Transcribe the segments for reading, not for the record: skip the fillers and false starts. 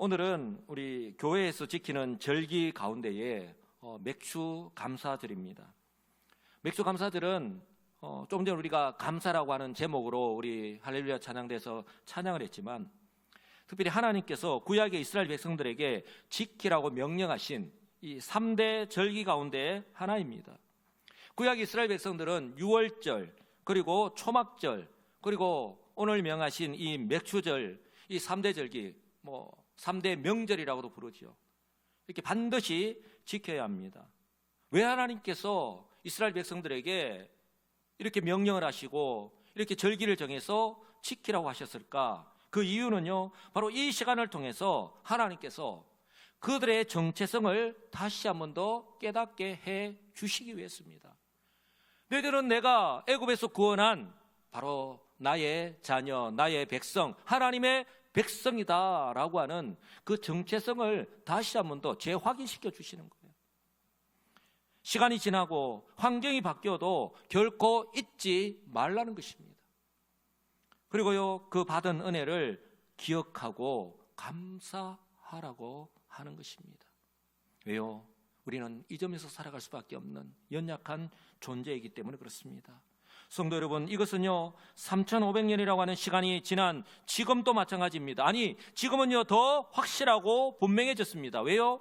오늘은 우리 교회에서 지키는 절기 가운데에 맥주 감사절입니다. 맥주 감사절은 조금 전에 우리가 감사라고 하는 제목으로 우리 할렐루야 찬양대에서 찬양을 했지만, 특별히 하나님께서 구약의 이스라엘 백성들에게 지키라고 명령하신 이 3대 절기 가운데 하나입니다. 구약 이스라엘 백성들은 유월절, 그리고 초막절, 그리고 오늘 명하신 이 맥주절, 이 3대 절기, 3대 명절이라고도 부르죠. 이렇게 반드시 지켜야 합니다. 왜 하나님께서 이스라엘 백성들에게 이렇게 명령을 하시고 이렇게 절기를 정해서 지키라고 하셨을까? 그 이유는요, 바로 이 시간을 통해서 하나님께서 그들의 정체성을 다시 한 번 더 깨닫게 해 주시기 위해서입니다. 너희들은 내가 애굽에서 구원한 바로 나의 자녀, 나의 백성, 하나님의 백성이다 라고 하는 그 정체성을 다시 한 번 더 재확인시켜 주시는 거예요. 시간이 지나고 환경이 바뀌어도 결코 잊지 말라는 것입니다. 그리고요, 그 받은 은혜를 기억하고 감사하라고 하는 것입니다. 왜요? 우리는 이 점에서 살아갈 수밖에 없는 연약한 존재이기 때문에 그렇습니다. 성도 여러분, 이것은요 3500년이라고 하는 시간이 지난 지금도 마찬가지입니다. 아니, 지금은요 더 확실하고 분명해졌습니다. 왜요?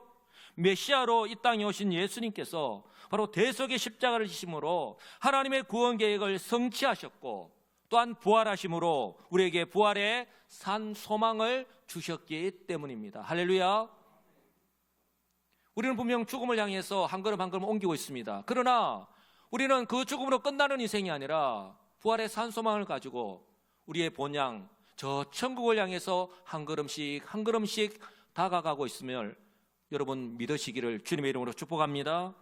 메시아로 이 땅에 오신 예수님께서 바로 대속의 십자가를 지심으로 하나님의 구원 계획을 성취하셨고, 또한 부활하심으로 우리에게 부활의 산 소망을 주셨기 때문입니다. 할렐루야. 우리는 분명 죽음을 향해서 한 걸음 한 걸음 옮기고 있습니다. 그러나 우리는 그 죽음으로 끝나는 인생이 아니라 부활의 산 소망을 가지고 우리의 본향, 저 천국을 향해서 한 걸음씩 한 걸음씩 다가가고 있음을 여러분 믿으시기를 주님의 이름으로 축복합니다.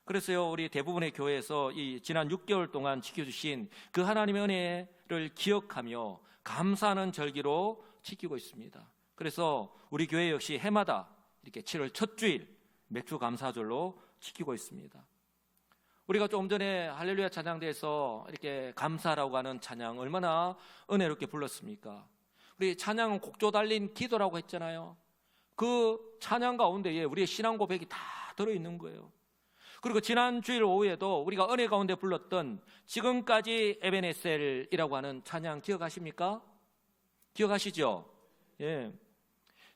그래서요, 우리 대부분의 교회에서 이 지난 6개월 동안 지켜주신 그 하나님의 은혜를 기억하며 감사하는 절기로 지키고 있습니다. 그래서 우리 교회 역시 해마다 이렇게 7월 첫 주일 맥주 감사절로 지키고 있습니다. 우리가 조금 전에 할렐루야 찬양대에서 이렇게 감사라고 하는 찬양 얼마나 은혜롭게 불렀습니까? 우리 찬양은 곡조 달린 기도라고 했잖아요. 그 찬양 가운데에 우리의 신앙 고백이 다 들어있는 거예요. 그리고 지난 주일 오후에도 우리가 은혜 가운데 불렀던 지금까지 에베네셀이라고 하는 찬양 기억하십니까? 기억하시죠? 예.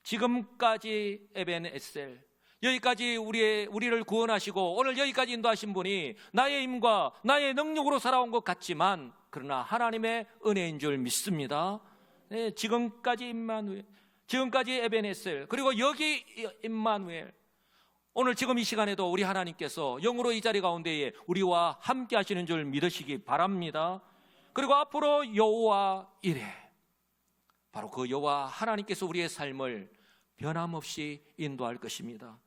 지금까지 에베네셀, 여기까지 우리를 구원하시고 오늘 여기까지 인도하신 분이 나의 힘과 나의 능력으로 살아온 것 같지만 그러나 하나님의 은혜인 줄 믿습니다. 네, 지금까지 임마누엘, 지금까지 에베네셀, 그리고 여기 임마누엘. 오늘 지금 이 시간에도 우리 하나님께서 영으로 이 자리 가운데에 우리와 함께 하시는 줄 믿으시기 바랍니다. 그리고 앞으로 여호와 이레, 바로 그 여호와 하나님께서 우리의 삶을 변함없이 인도할 것입니다.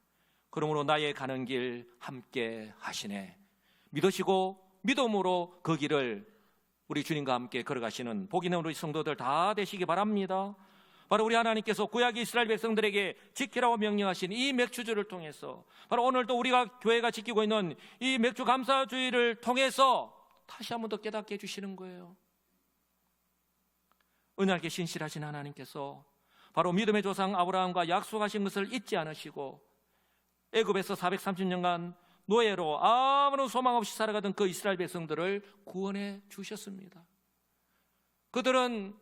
그러므로 나의 가는 길 함께 하시네 믿으시고 믿음으로 그 길을 우리 주님과 함께 걸어가시는 복 있는 우리 성도들 다 되시기 바랍니다. 바로 우리 하나님께서 구약 이스라엘 백성들에게 지키라고 명령하신 이 맥주주를 통해서 바로 오늘도 우리가 교회가 지키고 있는 이 맥주 감사주의를 통해서 다시 한 번 더 깨닫게 해주시는 거예요. 은혜롭게 신실하신 하나님께서 바로 믿음의 조상 아브라함과 약속하신 것을 잊지 않으시고 애굽에서 430년간 노예로 아무런 소망 없이 살아가던 그 이스라엘 백성들을 구원해 주셨습니다. 그들은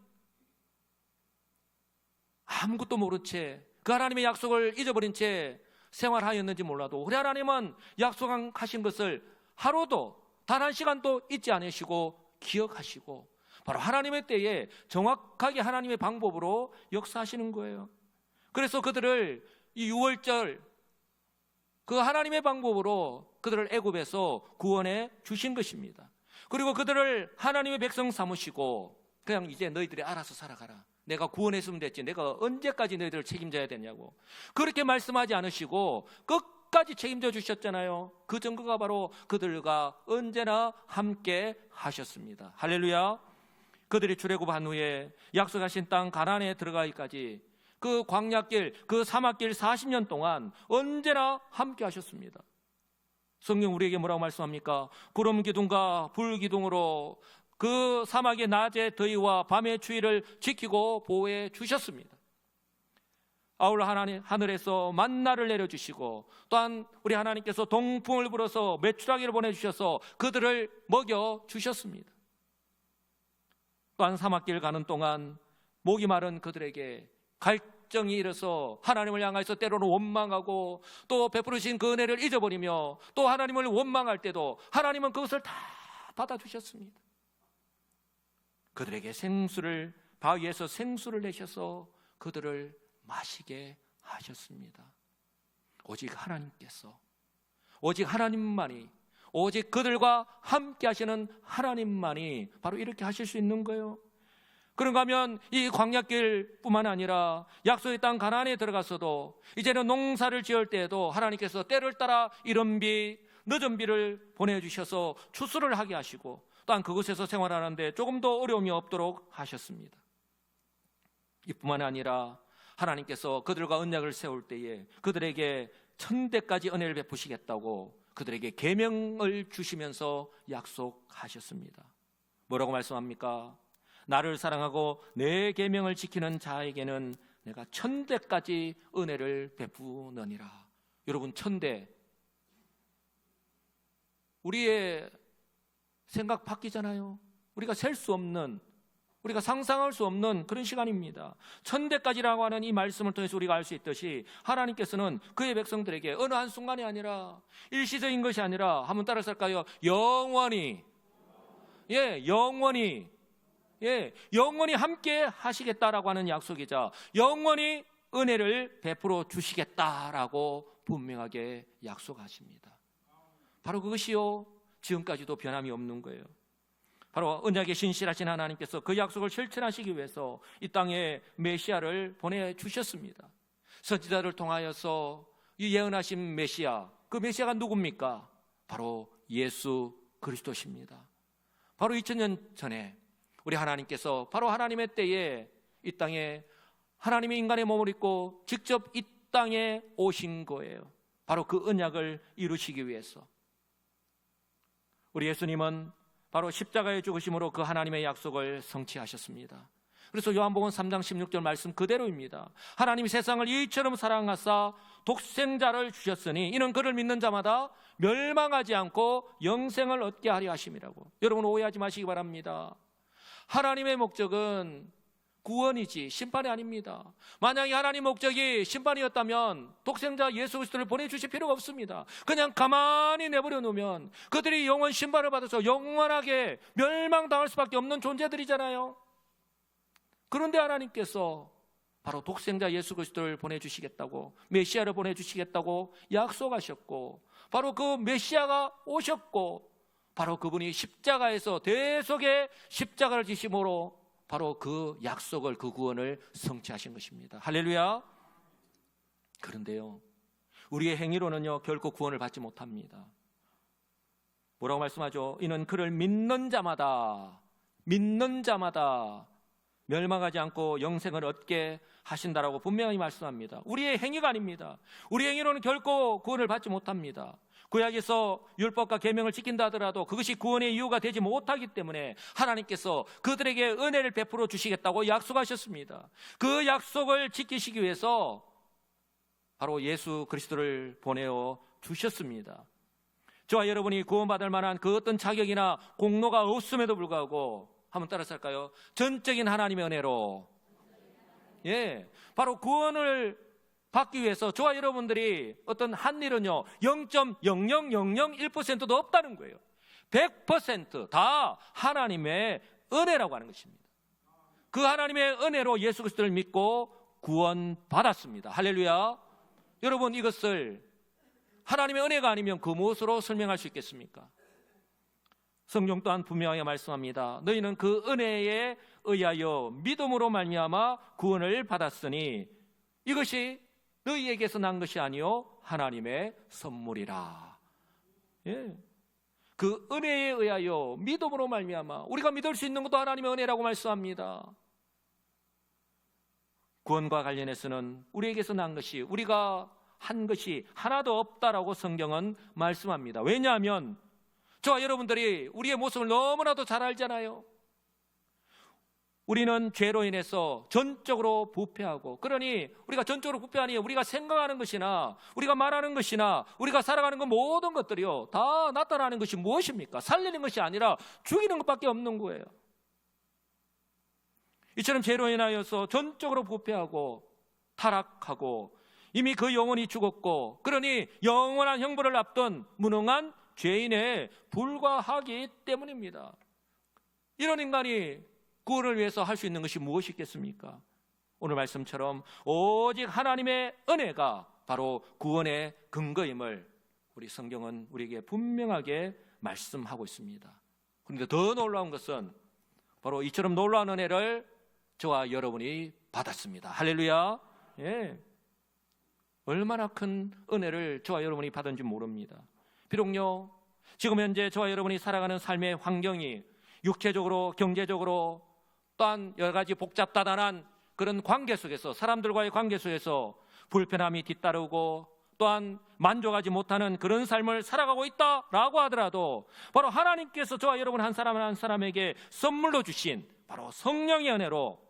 아무것도 모른 채 그 하나님의 약속을 잊어버린 채 생활하였는지 몰라도 우리 하나님은 약속하신 것을 하루도 단 한 시간도 잊지 않으시고 기억하시고 바로 하나님의 때에 정확하게 하나님의 방법으로 역사하시는 거예요. 그래서 그들을 이 유월절 그 하나님의 방법으로 그들을 애굽에서 구원해 주신 것입니다. 그리고 그들을 하나님의 백성 삼으시고 그냥 이제 너희들이 알아서 살아가라, 내가 구원했으면 됐지 내가 언제까지 너희들을 책임져야 되냐고 그렇게 말씀하지 않으시고 끝까지 책임져 주셨잖아요. 그 증거가 바로 그들과 언제나 함께 하셨습니다. 할렐루야. 그들이 출애굽한 후에 약속하신 땅 가나안에 들어가기까지 그 광야길, 그 사막길 40년 동안 언제나 함께 하셨습니다. 성경 우리에게 뭐라고 말씀합니까? 구름 기둥과 불 기둥으로 그 사막의 낮의 더위와 밤의 추위를 지키고 보호해 주셨습니다. 아울러 하늘에서 만나를 내려주시고, 또한 우리 하나님께서 동풍을 불어서 메추라기를 보내주셔서 그들을 먹여주셨습니다. 또한 사막길 가는 동안 목이 마른 그들에게 갈증이 일어서 하나님을 향해서 때로는 원망하고, 또 베푸르신 그 은혜를 잊어버리며 또 하나님을 원망할 때도 하나님은 그것을 다 받아주셨습니다. 그들에게 생수를, 바위에서 생수를 내셔서 그들을 마시게 하셨습니다. 오직 하나님께서, 오직 하나님만이, 오직 그들과 함께 하시는 하나님만이 바로 이렇게 하실 수 있는 거예요. 그런가 하면 이 광야길 뿐만 아니라 약속의 땅 가나안에 들어가서도 이제는 농사를 지을 때에도 하나님께서 때를 따라 이른 비, 늦은 비를 보내주셔서 추수를 하게 하시고, 또한 그곳에서 생활하는데 조금 더 어려움이 없도록 하셨습니다. 이뿐만 아니라 하나님께서 그들과 언약을 세울 때에 그들에게 1000대까지 은혜를 베푸시겠다고 그들에게 계명을 주시면서 약속하셨습니다. 뭐라고 말씀합니까? 나를 사랑하고 내 계명을 지키는 자에게는 내가 1000대까지 은혜를 베푸느니라. 여러분, 1000대, 우리의 생각 바뀌잖아요. 우리가 셀 수 없는, 우리가 상상할 수 없는 그런 시간입니다. 1000대까지라고 하는 이 말씀을 통해서 우리가 알 수 있듯이 하나님께서는 그의 백성들에게 어느 한순간이 아니라, 일시적인 것이 아니라, 한번 따라서 할까요? 영원히, 영원히 함께 하시겠다라고 하는 약속이자 영원히 은혜를 베풀어 주시겠다라고 분명하게 약속하십니다. 바로 그것이요, 지금까지도 변함이 없는 거예요. 바로 언약에 신실하신 하나님께서 그 약속을 실천하시기 위해서 이 땅에 메시아를 보내주셨습니다. 선지자를 통하여서 이 예언하신 메시아, 그 메시아가 누굽니까? 바로 예수 그리스도십니다. 바로 2000년 전에 우리 하나님께서 바로 하나님의 때에 이 땅에 하나님의 인간의 몸을 입고 직접 이 땅에 오신 거예요. 바로 그 언약을 이루시기 위해서. 우리 예수님은 바로 십자가의 죽으심으로 그 하나님의 약속을 성취하셨습니다. 그래서 요한복음 3장 16절 말씀 그대로입니다. 하나님이 세상을 이처럼 사랑하사 독생자를 주셨으니 이는 그를 믿는 자마다 멸망하지 않고 영생을 얻게 하려 하심이라고. 여러분, 오해하지 마시기 바랍니다. 하나님의 목적은 구원이지 심판이 아닙니다. 만약에 하나님 목적이 심판이었다면 독생자 예수 그리스도를 보내주실 필요가 없습니다. 그냥 가만히 내버려 놓으면 그들이 영원 심판을 받아서 영원하게 멸망당할 수밖에 없는 존재들이잖아요. 그런데 하나님께서 바로 독생자 예수 그리스도를 보내주시겠다고, 메시아를 보내주시겠다고 약속하셨고, 바로 그 메시아가 오셨고, 바로 그분이 십자가에서 대속의 십자가를 지심으로 바로 그 약속을, 그 구원을 성취하신 것입니다. 할렐루야. 그런데요, 우리의 행위로는요 결코 구원을 받지 못합니다. 뭐라고 말씀하죠? 이는 그를 믿는 자마다 멸망하지 않고 영생을 얻게 하신다라고 분명히 말씀합니다. 우리의 행위가 아닙니다. 우리 행위로는 결코 구원을 받지 못합니다. 구약에서 율법과 계명을 지킨다 하더라도 그것이 구원의 이유가 되지 못하기 때문에 하나님께서 그들에게 은혜를 베풀어 주시겠다고 약속하셨습니다. 그 약속을 지키시기 위해서 바로 예수 그리스도를 보내어 주셨습니다. 저와 여러분이 구원받을 만한 그 어떤 자격이나 공로가 없음에도 불구하고, 한번 따라서 할까요? 전적인 하나님의 은혜로, 바로 구원을 받기 위해서 저와 여러분들이 어떤 한 일은요 0.00001%도 없다는 거예요. 100% 다 하나님의 은혜라고 하는 것입니다. 그 하나님의 은혜로 예수 그리스도를 믿고 구원받았습니다. 할렐루야. 여러분, 이것을 하나님의 은혜가 아니면 그 무엇으로 설명할 수 있겠습니까? 성경 또한 분명하게 말씀합니다. 너희는 그 은혜에 의하여 믿음으로 말미암아 구원을 받았으니 이것이 너희에게서 난 것이 아니요 하나님의 선물이라. 그 은혜에 의하여 믿음으로 말미암아, 우리가 믿을 수 있는 것도 하나님의 은혜라고 말씀합니다. 구원과 관련해서는 우리에게서 난 것이, 우리가 한 것이 하나도 없다라고 성경은 말씀합니다. 왜냐하면 저와 여러분들이 우리의 모습을 너무나도 잘 알잖아요. 우리는 죄로 인해서 전적으로 부패하고, 그러니 우리가 전적으로 부패하니 우리가 생각하는 것이나 우리가 말하는 것이나 우리가 살아가는 것 모든 것들이요 다 나타나는 것이 무엇입니까? 살리는 것이 아니라 죽이는 것밖에 없는 거예요. 이처럼 죄로 인하여서 전적으로 부패하고 타락하고 이미 그 영혼이 죽었고, 그러니 영원한 형벌을 앞둔 무능한 죄인에 불과하기 때문입니다. 이런 인간이 구원을 위해서 할 수 있는 것이 무엇이 있겠습니까? 오늘 말씀처럼 오직 하나님의 은혜가 바로 구원의 근거임을 우리 성경은 우리에게 분명하게 말씀하고 있습니다. 그런데 더 놀라운 것은 바로 이처럼 놀라운 은혜를 저와 여러분이 받았습니다. 할렐루야. 예. 얼마나 큰 은혜를 저와 여러분이 받은지 모릅니다. 비록요 지금 현재 저와 여러분이 살아가는 삶의 환경이 육체적으로 경제적으로 또한 여러 가지 복잡다단한 그런 관계 속에서, 사람들과의 관계 속에서 불편함이 뒤따르고 또한 만족하지 못하는 그런 삶을 살아가고 있다라고 하더라도 바로 하나님께서 저와 여러분 한 사람 한 사람에게 선물로 주신 바로 성령의 은혜로,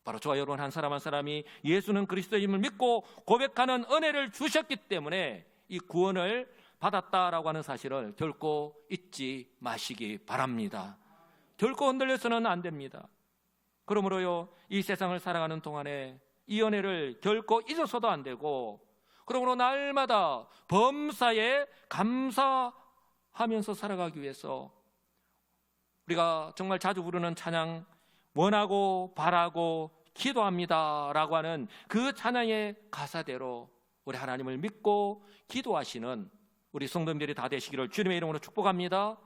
바로 저와 여러분 한 사람이 예수는 그리스도임을 믿고 고백하는 은혜를 주셨기 때문에 이 구원을 받았다라고 하는 사실을 결코 잊지 마시기 바랍니다. 결코 흔들려서는 안 됩니다. 그러므로요 이 세상을 살아가는 동안에 이 은혜를 결코 잊어서도 안 되고, 그러므로 날마다 범사에 감사하면서 살아가기 위해서 우리가 정말 자주 부르는 찬양, 원하고 바라고 기도합니다라고 하는 그 찬양의 가사대로 우리 하나님을 믿고 기도하시는 우리 성도님들이 다 되시기를 주님의 이름으로 축복합니다.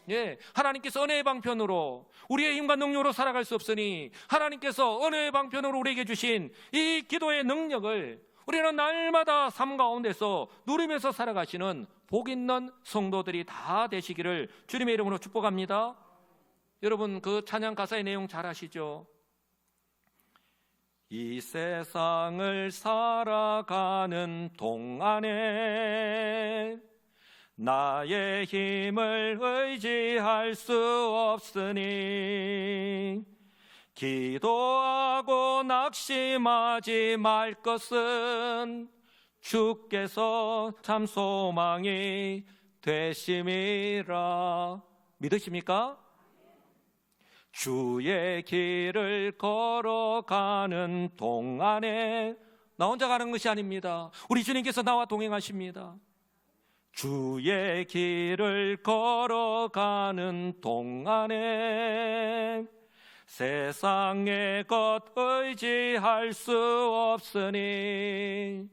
예, 하나님께서 은혜의 방편으로 우리의 힘과 능력으로 살아갈 수 없으니 하나님께서 은혜의 방편으로 우리에게 주신 이 기도의 능력을 우리는 날마다 삶 가운데서 누리면서 살아가시는 복 있는 성도들이 다 되시기를 주님의 이름으로 축복합니다. 여러분 그 찬양 가사의 내용 잘 아시죠? 이 세상을 살아가는 동안에 나의 힘을 의지할 수 없으니 기도하고 낙심하지 말 것은 주께서 참 소망이 되심이라. 믿으십니까? 주의 길을 걸어가는 동안에, 나 혼자 가는 것이 아닙니다. 우리 주님께서 나와 동행하십니다. 주의 길을 걸어가는 동안에 세상의 것 의지할 수 없으니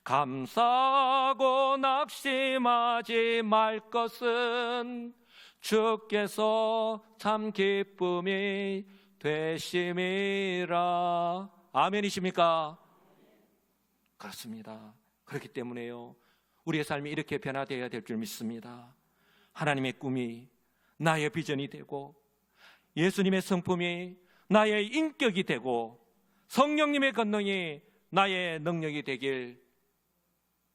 감사하고 낙심하지 말 것은 주께서 참 기쁨이 되심이라. 아멘이십니까? 그렇습니다. 그렇기 때문에요 우리의 삶이 이렇게 변화되어야 될 줄 믿습니다. 하나님의 꿈이 나의 비전이 되고 예수님의 성품이 나의 인격이 되고 성령님의 권능이 나의 능력이 되길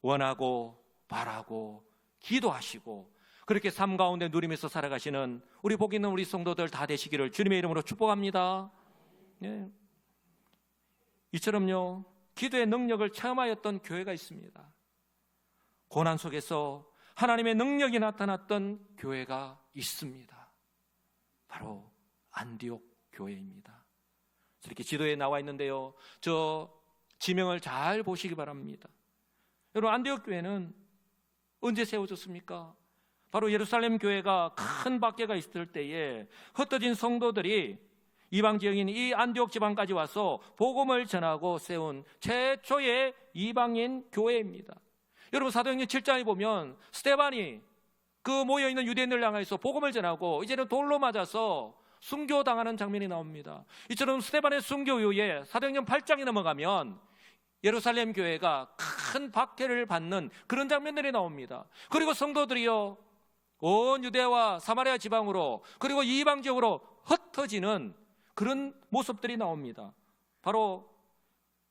원하고 바라고 기도하시고 그렇게 삶 가운데 누리면서 살아가시는 우리 복 있는 우리 성도들 다 되시기를 주님의 이름으로 축복합니다. 예. 이처럼요 기도의 능력을 체험하였던 교회가 있습니다. 고난 속에서 하나님의 능력이 나타났던 교회가 있습니다. 바로 안디옥 교회입니다. 이렇게 지도에 나와 있는데요 저 지명을 잘 보시기 바랍니다. 여러분 안디옥 교회는 언제 세워졌습니까? 바로 예루살렘 교회가 큰 박해가 있을 때에 흩어진 성도들이 이방 지역인 이 안디옥 지방까지 와서 복음을 전하고 세운 최초의 이방인 교회입니다. 여러분 사도행전 7장에 보면 스데반이 그 모여있는 유대인을 향해서 복음을 전하고 이제는 돌로 맞아서 순교당하는 장면이 나옵니다. 이처럼 스데반의 순교 이후에 사도행전 8장에 넘어가면 예루살렘 교회가 큰 박해를 받는 그런 장면들이 나옵니다. 그리고 성도들이요 온 유대와 사마리아 지방으로 그리고 이방 지역으로 흩어지는 그런 모습들이 나옵니다. 바로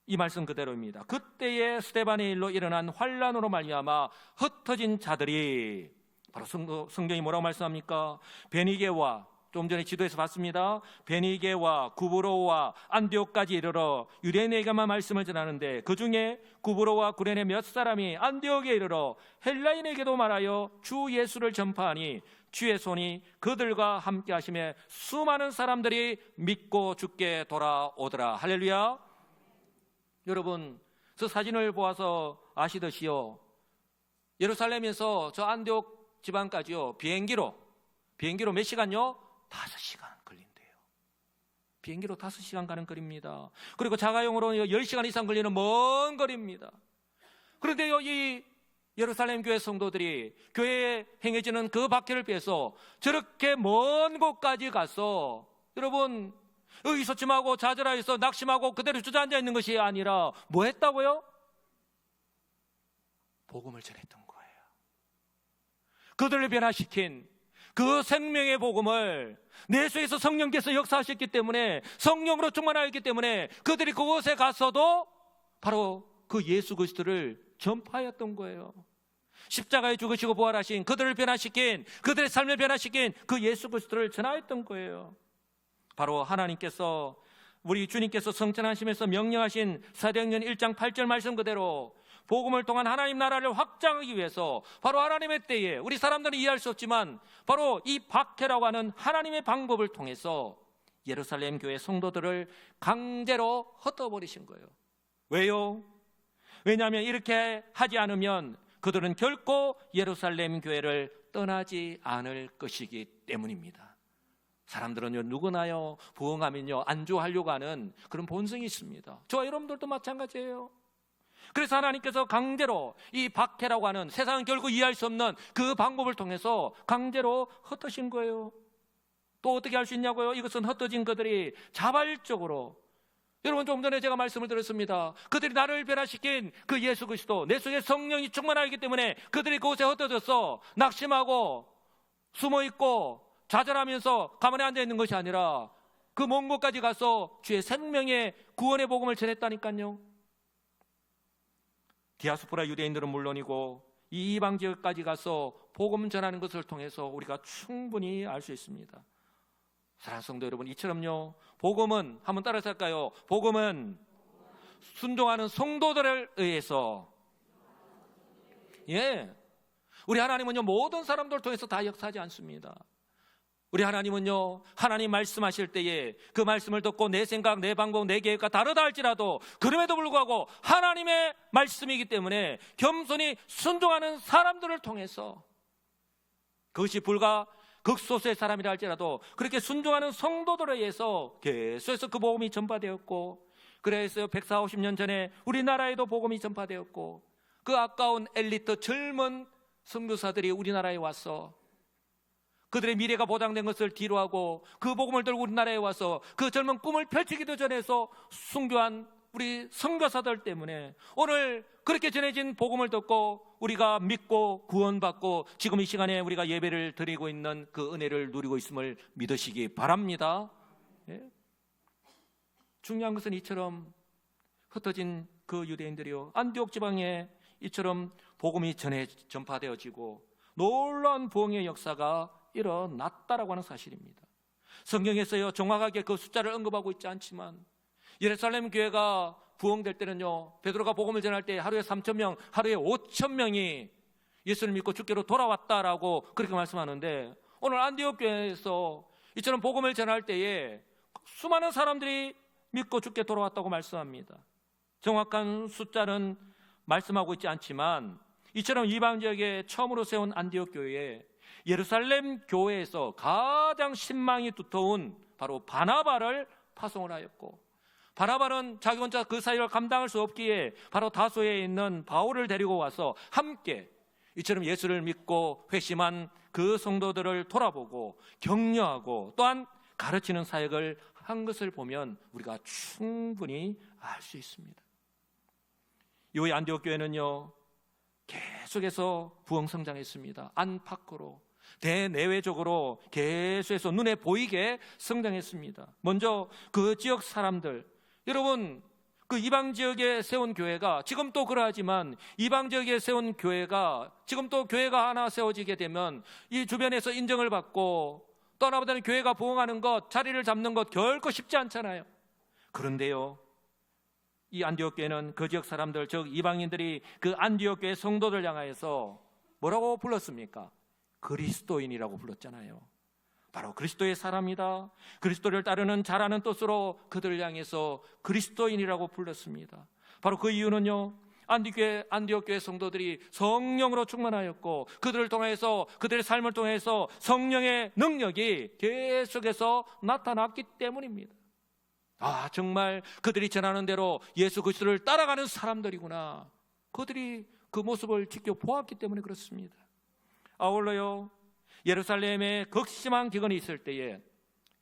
이 말씀 그대로입니다. 그때의 스데반의 일로 일어난 환란으로 말미암아 흩어진 자들이 바로 성경이 뭐라고 말씀합니까? 베니게와 좀 전에 지도에서 봤습니다. 베니게와 구브로와 안디옥까지 이르러 유대인에게만 말씀을 전하는데 그 중에 구브로와 구레네 몇 사람이 안디옥에 이르러 헬라인에게도 말하여 주 예수를 전파하니 주의 손이 그들과 함께 하심에 수많은 사람들이 믿고 주께 돌아오더라. 할렐루야. 여러분, 저 사진을 보아서 아시듯이요, 예루살렘에서 저 안디옥 지방까지요, 비행기로 몇 시간요? 5시간 걸린대요. 비행기로 5시간 가는 거리입니다. 그리고 자가용으로 10시간 이상 걸리는 먼 거리입니다. 그런데요, 이 예루살렘 교회 성도들이 교회에 행해지는 그 박해를 피해서 저렇게 먼 곳까지 가서, 여러분, 의기소침하고 좌절하여서 낙심하고 그대로 주저앉아 있는 것이 아니라 뭐 했다고요? 복음을 전했던 거예요. 그들을 변화시킨 그 생명의 복음을, 내 속에서 성령께서 역사하셨기 때문에, 성령으로 충만하였기 때문에 그들이 그곳에 가서도 바로 그 예수 그리스도를 전파하였던 거예요. 십자가에 죽으시고 부활하신 그들을 변화시킨, 그들의 삶을 변화시킨 그 예수 그리스도를 전하였던 거예요. 바로 하나님께서, 우리 주님께서 성천하심에서 명령하신 사도행전 1장 8절 말씀 그대로 복음을 통한 하나님 나라를 확장하기 위해서, 바로 하나님의 때에 우리 사람들은 이해할 수 없지만 바로 이 박해라고 하는 하나님의 방법을 통해서 예루살렘 교회 성도들을 강제로 흩어버리신 거예요. 왜요? 왜냐하면 이렇게 하지 않으면 그들은 결코 예루살렘 교회를 떠나지 않을 것이기 때문입니다. 사람들은요, 누구나요, 부흥하면요 안주하려고 하는 그런 본성이 있습니다. 저와 여러분들도 마찬가지예요. 그래서 하나님께서 강제로 이 박해라고 하는, 세상은 결국 이해할 수 없는 그 방법을 통해서 강제로 흩으신 거예요. 또 어떻게 할 수 있냐고요? 이것은 흩어진 그들이 자발적으로, 여러분, 조금 전에 제가 말씀을 드렸습니다. 그들이 나를 변화시킨 그 예수 그리스도, 내 속에 성령이 충만하기 때문에 그들이 그곳에 흩어져서 낙심하고 숨어있고 좌절하면서 가만히 앉아있는 것이 아니라 그 먼 곳까지 가서 주의 생명의 구원의 복음을 전했다니까요. 디아스포라 유대인들은 물론이고 이 이방 지역까지 가서 복음 전하는 것을 통해서 우리가 충분히 알 수 있습니다. 사랑하는 성도 여러분, 이처럼요, 복음은, 한번 따라서 할까요? 복음은 순종하는 성도들을 의해서, 우리 하나님은요 모든 사람들을 통해서 다 역사하지 않습니다. 우리 하나님은요, 하나님 말씀하실 때에 그 말씀을 듣고 내 생각, 내 방법, 내 계획과 다르다 할지라도 그럼에도 불구하고 하나님의 말씀이기 때문에 겸손히 순종하는 사람들을 통해서, 그것이 불과 극소수의 사람이라 할지라도 그렇게 순종하는 성도들에 의해서 계속해서 그 복음이 전파되었고, 그래서 140년 전에 우리나라에도 복음이 전파되었고, 그 아까운 엘리트 젊은 선교사들이 우리나라에 와서 그들의 미래가 보장된 것을 뒤로하고 그 복음을 들고 우리나라에 와서 그 젊은 꿈을 펼치기도 전해서 순교한 우리 선교사들 때문에 오늘 그렇게 전해진 복음을 듣고 우리가 믿고 구원받고 지금 이 시간에 우리가 예배를 드리고 있는 그 은혜를 누리고 있음을 믿으시기 바랍니다. 중요한 것은 이처럼 흩어진 그 유대인들이요, 안디옥 지방에 이처럼 복음이 전파되어지고 놀라운 부흥의 역사가 일어났다라고 하는 사실입니다. 성경에서요 정확하게 그 숫자를 언급하고 있지 않지만 예루살렘 교회가 부흥될 때는요, 베드로가 복음을 전할 때 하루에 3,000명, 하루에 5,000명이 예수를 믿고 주께로 돌아왔다라고 그렇게 말씀하는데, 오늘 안디옥 교회에서 이처럼 복음을 전할 때에 수많은 사람들이 믿고 주께 돌아왔다고 말씀합니다. 정확한 숫자는 말씀하고 있지 않지만 이처럼 이방 지역에 처음으로 세운 안디옥 교회에 예루살렘 교회에서 가장 신망이 두터운 바로 바나바를 파송을 하였고, 바나바는 자기 혼자 그 사역을 감당할 수 없기에 바로 다소에 있는 바울을 데리고 와서 함께 이처럼 예수를 믿고 회심한 그 성도들을 돌아보고 격려하고 또한 가르치는 사역을 한 것을 보면 우리가 충분히 알 수 있습니다. 이후에 안디옥 교회는요 계속해서 부흥 성장했습니다. 안팎으로 대내외적으로 계속해서 눈에 보이게 성장했습니다. 먼저 그 지역 사람들, 여러분 그 이방 지역에 세운 교회가 지금 또 그러하지만 이방 지역에 세운 교회가 지금 또 교회가 하나 세워지게 되면 이 주변에서 인정을 받고 떠나보다는 교회가 부흥하는 것, 자리를 잡는 것 결코 쉽지 않잖아요. 그런데요, 이 안디옥 교회는 그 지역 사람들, 즉 이방인들이 그 안디옥 교회 성도들 향하여서 뭐라고 불렀습니까? 그리스도인이라고 불렀잖아요. 바로 그리스도의 사람이다, 그리스도를 따르는 자라는 뜻으로 그들을 향해서 그리스도인이라고 불렀습니다. 바로 그 이유는요, 안디옥 교회 성도들이 성령으로 충만하였고 그들을 통해서, 그들의 삶을 통해서 성령의 능력이 계속해서 나타났기 때문입니다. 아, 정말 그들이 전하는 대로 예수 그리스도를 따라가는 사람들이구나, 그들이 그 모습을 직접 보았기 때문에 그렇습니다. 아울러요, 예루살렘에 극심한 기근이 있을 때에,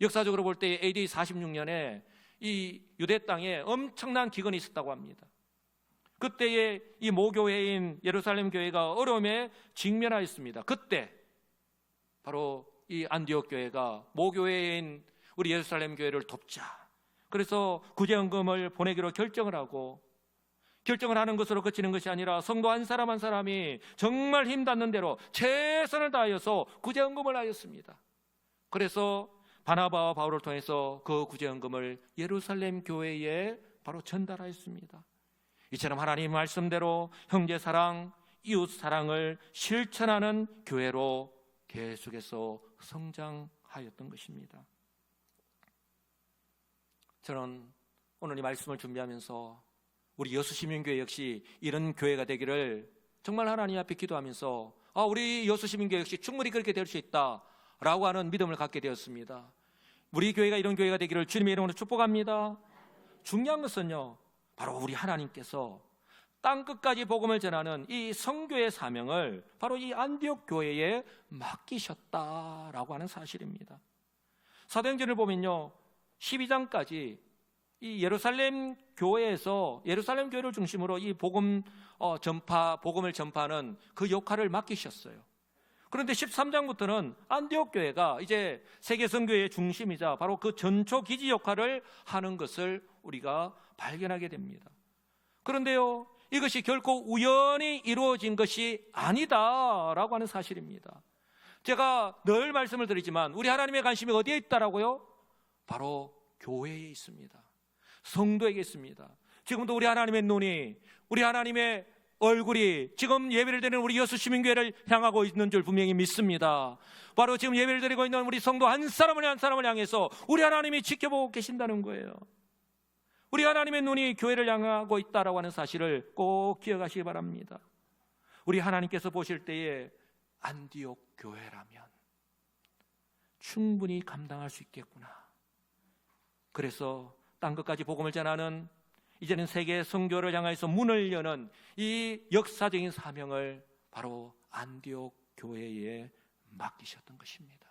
역사적으로 볼 때 AD 46년에 이 유대 땅에 엄청난 기근이 있었다고 합니다. 그때에 이 모교회인 예루살렘 교회가 어려움에 직면하였습니다. 그때 바로 이 안디옥 교회가 모교회인 우리 예루살렘 교회를 돕자, 그래서 구제헌금을 보내기로 결정을 하는 것으로 그치는 것이 아니라 성도 한 사람 한 사람이 정말 힘 닿는 대로 최선을 다하여서 구제헌금을 하였습니다. 그래서 바나바와 바울을 통해서 그 구제헌금을 예루살렘 교회에 바로 전달하였습니다. 이처럼 하나님 말씀대로 형제사랑, 이웃사랑을 실천하는 교회로 계속해서 성장하였던 것입니다. 저는 오늘 이 말씀을 준비하면서 우리 여수시민교회 역시 이런 교회가 되기를 정말 하나님 앞에 기도하면서 우리 여수시민교회 역시 충분히 그렇게 될 수 있다라고 하는 믿음을 갖게 되었습니다. 우리 교회가 이런 교회가 되기를 주님의 이름으로 축복합니다. 중요한 것은요, 바로 우리 하나님께서 땅끝까지 복음을 전하는 이 성교의 사명을 바로 이 안디옥 교회에 맡기셨다라고 하는 사실입니다. 사도행전을 보면요, 12장까지 이 예루살렘 교회에서 예루살렘 교회를 중심으로 이 복음을 전파하는 그 역할을 맡기셨어요. 그런데 13장부터는 안디옥 교회가 이제 세계 선교의 중심이자 바로 그 전초 기지 역할을 하는 것을 우리가 발견하게 됩니다. 그런데요, 이것이 결코 우연히 이루어진 것이 아니다라고 하는 사실입니다. 제가 늘 말씀을 드리지만 우리 하나님의 관심이 어디에 있다라고요? 바로 교회에 있습니다. 성도에게 있습니다. 지금도 우리 하나님의 눈이, 우리 하나님의 얼굴이 지금 예배를 드리는 우리 여수시민교회를 향하고 있는 줄 분명히 믿습니다. 바로 지금 예배를 드리고 있는 우리 성도 한 사람을 향해서 우리 하나님이 지켜보고 계신다는 거예요. 우리 하나님의 눈이 교회를 향하고 있다라고 하는 사실을 꼭 기억하시기 바랍니다. 우리 하나님께서 보실 때에 안디옥 교회라면 충분히 감당할 수 있겠구나. 그래서 땅끝까지 복음을 전하는, 이제는 세계 선교를 향해서 문을 여는 이 역사적인 사명을 바로 안디옥 교회에 맡기셨던 것입니다.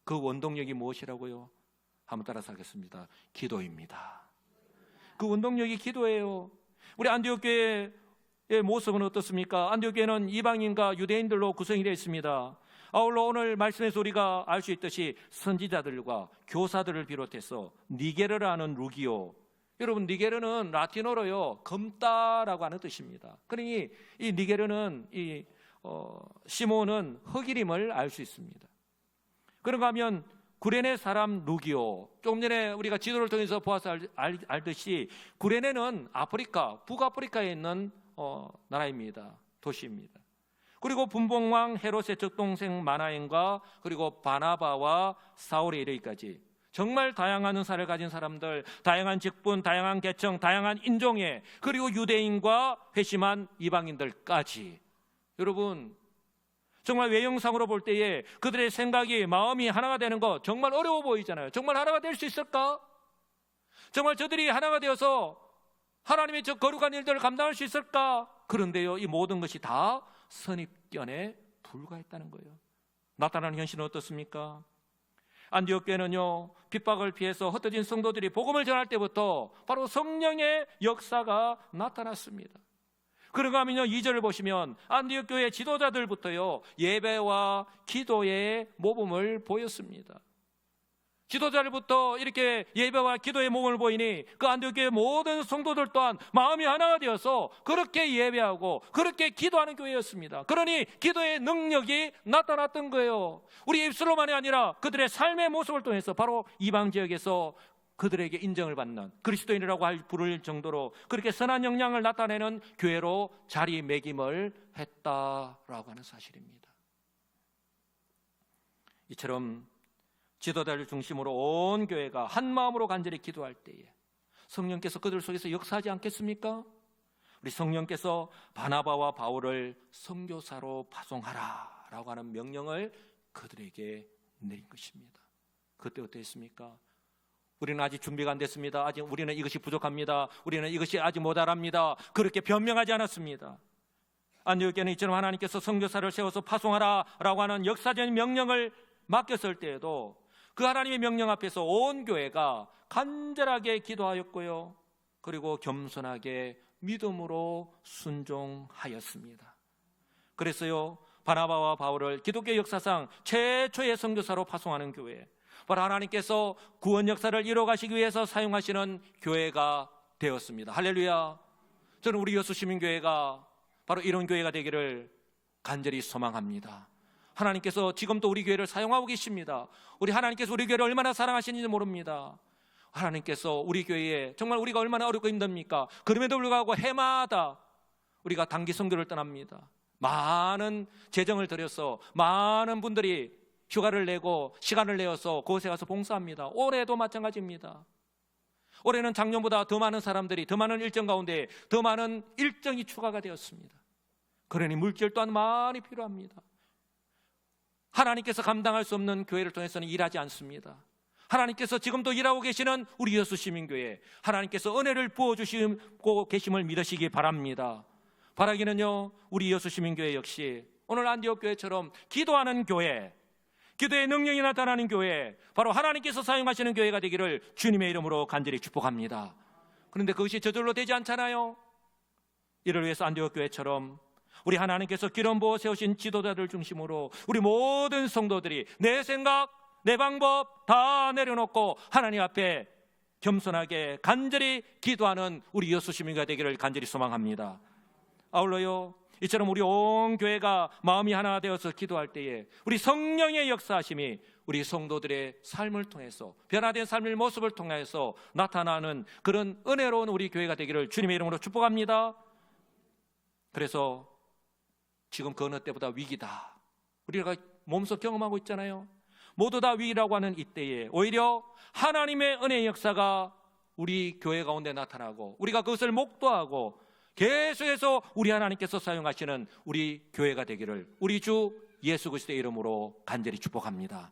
그 원동력이 무엇이라고요? 한번 따라서 하겠습니다. 기도입니다. 그 원동력이 기도예요. 우리 안디옥 교회의 모습은 어떻습니까? 안디옥 교회는 이방인과 유대인들로 구성이 되어 있습니다. 아울러 오늘 말씀에서 우리가 알 수 있듯이 선지자들과 교사들을 비롯해서 니게르라는 루기오, 여러분 니게르는 라틴어로요 검다라고 하는 뜻입니다. 그러니 이 니게르는 시몬은 흑일임을 알 수 있습니다. 그런가 하면 구레네 사람 루기오, 조금 전에 우리가 지도를 통해서 보아서 알듯이 구레네는 아프리카, 북아프리카에 있는 나라입니다. 도시입니다. 그리고 분봉왕 헤롯의 적동생 마나엔과 그리고 바나바와 사울에 이르기까지 정말 다양한 은사를 가진 사람들, 다양한 직분, 다양한 계층, 다양한 인종의, 그리고 유대인과 회심한 이방인들까지, 여러분 정말 외형상으로 볼 때에 그들의 생각이, 마음이 하나가 되는 거 정말 어려워 보이잖아요. 정말 하나가 될 수 있을까? 정말 저들이 하나가 되어서 하나님의 저 거룩한 일들을 감당할 수 있을까? 그런데요, 이 모든 것이 다 선입견에 불과했다는 거예요. 나타나는 현실은 어떻습니까? 안디옥 교회는요, 핍박을 피해서 흩어진 성도들이 복음을 전할 때부터 바로 성령의 역사가 나타났습니다. 그런가 하면요, 2절을 보시면 안디옥 교회 지도자들부터요 예배와 기도의 모범을 보였습니다. 지도자들부터 이렇게 예배와 기도의 몸을 보이니 그 안디옥교회 모든 성도들 또한 마음이 하나가 되어서 그렇게 예배하고 그렇게 기도하는 교회였습니다. 그러니 기도의 능력이 나타났던 거예요. 우리 입술로만이 아니라 그들의 삶의 모습을 통해서 바로 이방 지역에서 그들에게 인정을 받는 그리스도인이라고 부를 정도로 그렇게 선한 영향을 나타내는 교회로 자리매김을 했다라고 하는 사실입니다. 이처럼 지도자를 중심으로 온 교회가 한 마음으로 간절히 기도할 때에 성령께서 그들 속에서 역사하지 않겠습니까? 우리 성령께서 바나바와 바울을 선교사로 파송하라 라고 하는 명령을 그들에게 내린 것입니다. 그때 어땠습니까? 우리는 아직 준비가 안 됐습니다. 아직 우리는 이것이 부족합니다. 우리는 이것이 아직 모자랍니다. 그렇게 변명하지 않았습니다. 안디옥교회는 이처럼 하나님께서 선교사를 세워서 파송하라 라고 하는 역사적인 명령을 맡겼을 때에도 그 하나님의 명령 앞에서 온 교회가 간절하게 기도하였고요, 그리고 겸손하게 믿음으로 순종하였습니다. 그래서요, 바나바와 바울을 기독교 역사상 최초의 선교사로 파송하는 교회, 바로 하나님께서 구원 역사를 이루어가시기 위해서 사용하시는 교회가 되었습니다. 할렐루야. 저는 우리 여수시민교회가 바로 이런 교회가 되기를 간절히 소망합니다. 하나님께서 지금도 우리 교회를 사용하고 계십니다. 우리 하나님께서 우리 교회를 얼마나 사랑하시는지 모릅니다. 하나님께서 우리 교회에 정말 우리가 얼마나 어렵고 힘듭니까? 그럼에도 불구하고 해마다 우리가 단기 선교를 떠납니다. 많은 재정을 들여서 많은 분들이 휴가를 내고 시간을 내어서 그곳에 가서 봉사합니다. 올해도 마찬가지입니다. 올해는 작년보다 더 많은 사람들이 더 많은 일정 가운데 더 많은 일정이 추가가 되었습니다. 그러니 물질 또한 많이 필요합니다. 하나님께서 감당할 수 없는 교회를 통해서는 일하지 않습니다. 하나님께서 지금도 일하고 계시는 우리 여수시민교회, 하나님께서 은혜를 부어주시고 계심을 믿으시기 바랍니다. 바라기는요, 우리 여수시민교회 역시 오늘 안디옥교회처럼 기도하는 교회, 기도의 능력이 나타나는 교회, 바로 하나님께서 사용하시는 교회가 되기를 주님의 이름으로 간절히 축복합니다. 그런데 그것이 저절로 되지 않잖아요. 이를 위해서 안디옥교회처럼 우리 하나님께서 기름 부어 세우신 지도자들 중심으로 우리 모든 성도들이 내 생각, 내 방법 다 내려놓고 하나님 앞에 겸손하게 간절히 기도하는 우리 여수시민가 되기를 간절히 소망합니다. 아울러요, 이처럼 우리 온 교회가 마음이 하나 되어서 기도할 때에 우리 성령의 역사하심이 우리 성도들의 삶을 통해서, 변화된 삶의 모습을 통해서 나타나는 그런 은혜로운 우리 교회가 되기를 주님의 이름으로 축복합니다. 그래서 지금 그 어느 때보다 위기다, 우리가 몸소 경험하고 있잖아요. 모두 다 위기라고 하는 이때에 오히려 하나님의 은혜의 역사가 우리 교회 가운데 나타나고 우리가 그것을 목도하고 계속해서 우리 하나님께서 사용하시는 우리 교회가 되기를 우리 주 예수 그리스도의 이름으로 간절히 축복합니다.